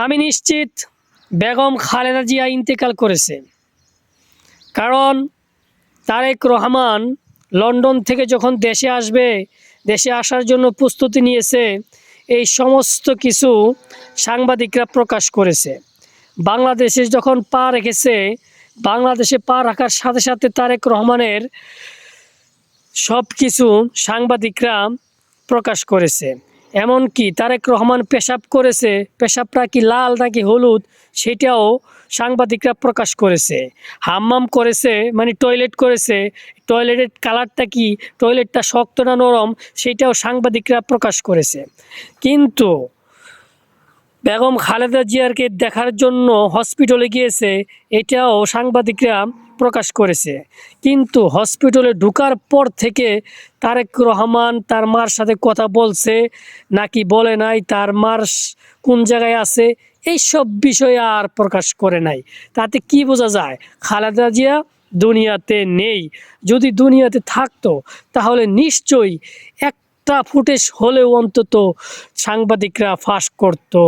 আমি নিশ্চিত বেগম খালেদা জিয়া ইন্তেকাল করেছে, কারণ তারেক রহমান লন্ডন থেকে যখন দেশে আসবে, দেশে আসার জন্য প্রস্তুতি নিয়েছে, এই সমস্ত কিছু সাংবাদিকরা প্রকাশ করেছে। বাংলাদেশে যখন পা রেখেছে, বাংলাদেশে পা রাখার সাথে সাথে তারেক রহমানের সব কিছু সাংবাদিকরা প্রকাশ করেছে। এমনকি তারেক রহমান পেশাব করেছে, পেশাবটা কি লাল নাকি হলুদ সেটাও সাংবাদিকরা প্রকাশ করেছে। হাম্মাম করেছে মানে টয়লেট করেছে, টয়লেটের কালারটা কি, টয়লেটটা শক্ত না নরম সেটাও সাংবাদিকরা প্রকাশ করেছে। কিন্তু বেগম খালেদা জিয়াকে দেখার জন্য হসপিটালে গিয়েছে, এটাও সাংবাদিকরা প্রকাশ করেছে। কিন্তু হসপিটালে ঢোকার পর থেকে তারেক রহমান তার মার সাথে কথা বলছে নাকি বলে নাই, তার মার কোন জায়গায় আছে, এইসব বিষয়ে আর প্রকাশ করে নাই। তাতে কি বোঝা যায়? খালেদা জিয়া দুনিয়াতে নেই। যদি দুনিয়াতে থাকতো তাহলে নিশ্চয়ই একটা ফুটেজ হলেও অন্তত সাংবাদিকরা ফাঁস করতো।